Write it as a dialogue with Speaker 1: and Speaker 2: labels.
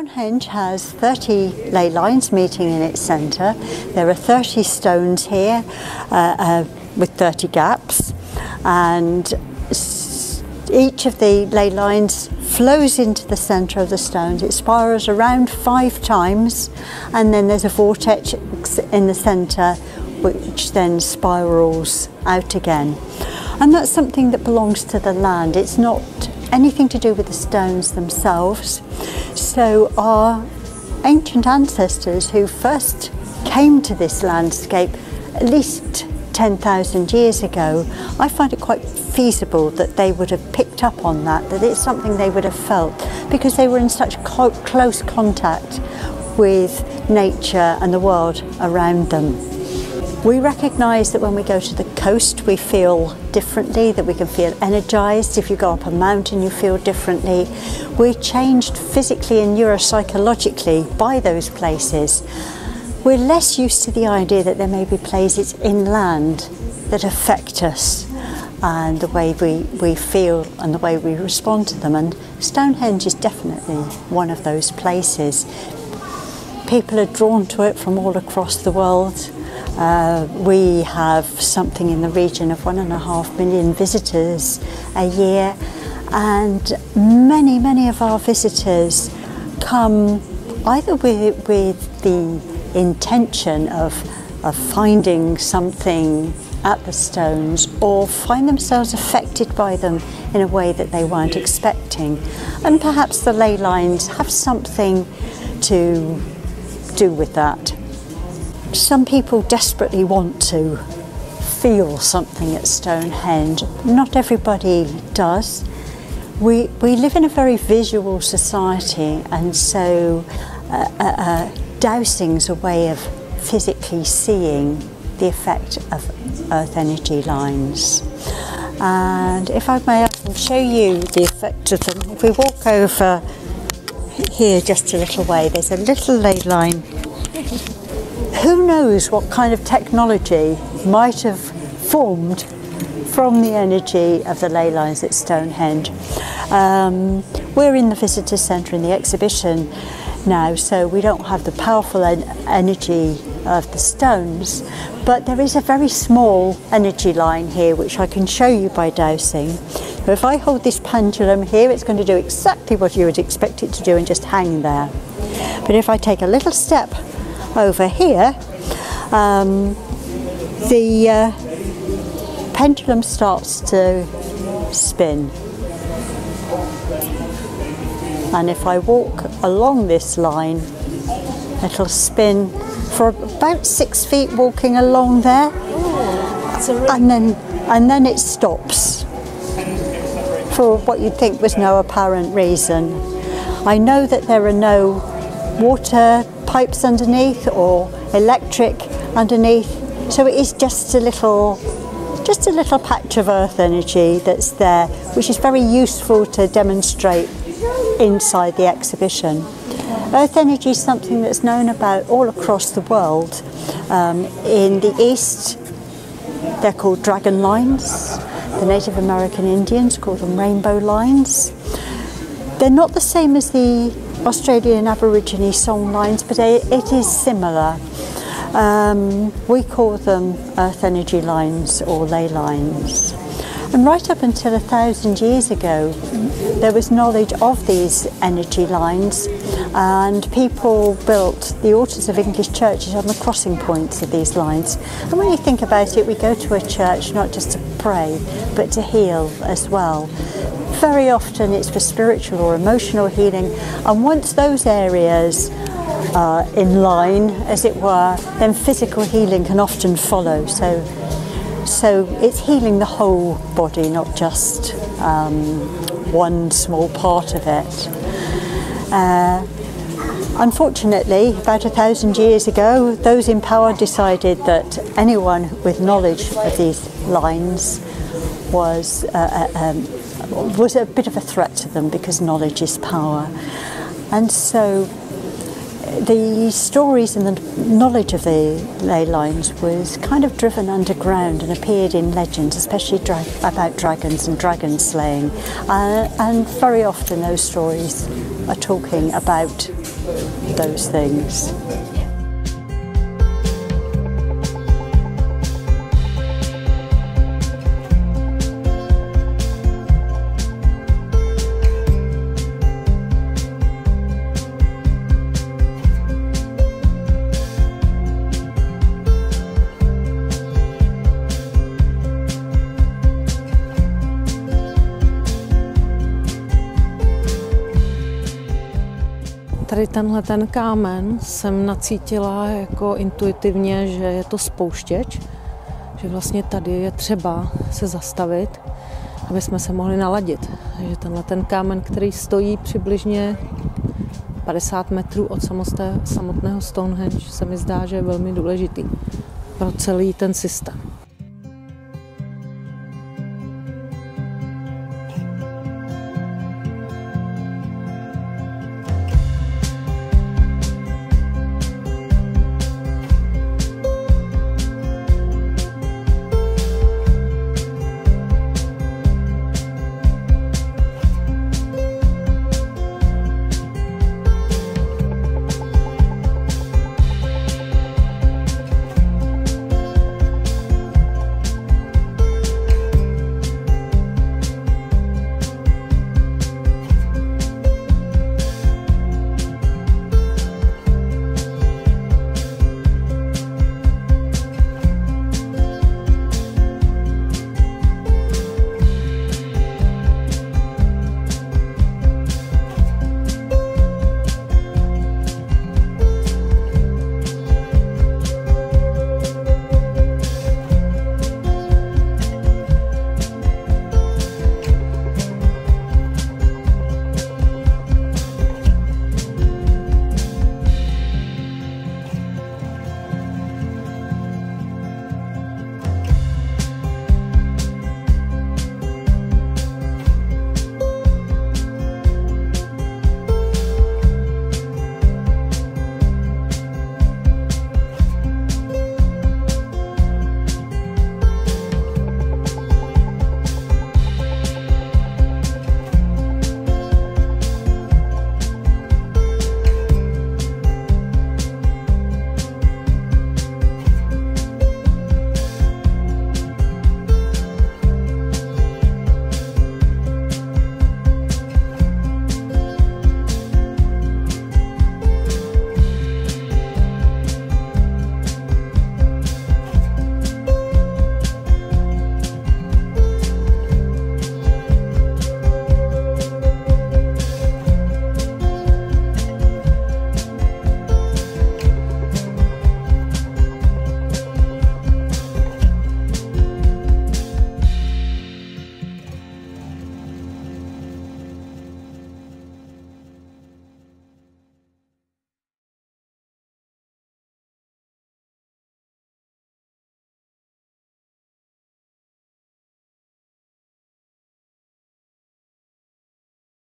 Speaker 1: Stonehenge has 30 ley lines meeting in its centre. There are 30 stones here with 30 gaps, and each of the ley lines flows into the centre of the stones. It spirals around 5 times, and then there's a vortex in the centre which then spirals out again. And that's something that belongs to the land. It's not anything to do with the stones themselves. So our ancient ancestors who first came to this landscape at least 10,000 years ago, I find it quite feasible that they would have picked up on that it's something they would have felt, because they were in such close contact with nature and the world around them. We recognise that when we go to the coast we feel differently, that we can feel energised. If you go up a mountain you feel differently. We're changed physically and neuropsychologically by those places. We're less used to the idea that there may be places inland that affect us and the way we feel and the way we respond to them, and Stonehenge is definitely one of those places. People are drawn to it from all across the world. We have something in the region of 1.5 million visitors a year, and many of our visitors come either with the intention of finding something at the stones, or find themselves affected by them in a way that they weren't expecting. And perhaps the ley lines have something to do with that. Some people desperately want to feel something at Stonehenge. Not everybody does. We live in a very visual society, and so dowsing's a way of physically seeing the effect of earth energy lines. And if I may, I can show you the effect of them. If we walk over here just a little way, there's a little ley line. Who knows what kind of technology might have formed from the energy of the ley lines at Stonehenge. We're in the visitor centre in the exhibition now, so we don't have the powerful energy of the stones, but there is a very small energy line here which I can show you by dowsing. So if I hold this pendulum here, it's going to do exactly what you would expect it to do and just hang there. But if I take a little step over here, the pendulum starts to spin, and if I walk along this line, it'll spin for about 6 feet walking along there, and then it stops for what you'd think was no apparent reason. I know that there are no water pipes underneath or electric underneath, so it is just a little patch of earth energy that's there, which is very useful to demonstrate inside the exhibition. Earth energy is something that's known about all across the world. In the East they're called dragon lines. The Native American Indians call them rainbow lines. They're not the same as the Australian Aborigine song lines, but it is similar. We call them earth energy lines or ley lines. And right up until 1,000 years ago, there was knowledge of these energy lines, and people built the altars of English churches on the crossing points of these lines. And when you think about it, we go to a church not just to pray, but to heal as well. Very often it's for spiritual or emotional healing, and once those areas are in line, as it were, then physical healing can often follow. So it's healing the whole body, not just one small part of it. Unfortunately, about 1,000 years ago, those in power decided that anyone with knowledge of these lines was a bit of a threat to them, because knowledge is power. And so the stories and the knowledge of the ley lines was kind of driven underground and appeared in legends, especially about dragons and dragon slaying. And very often those stories are talking about those things.
Speaker 2: Tady tenhle ten kámen jsem nacítila jako intuitivně, že je to spouštěč, že vlastně tady je třeba se zastavit, aby jsme se mohli naladit. Že tenhle ten kámen, který stojí přibližně 50 metrů od samotného Stonehenge, se mi zdá, že je velmi důležitý pro celý ten systém.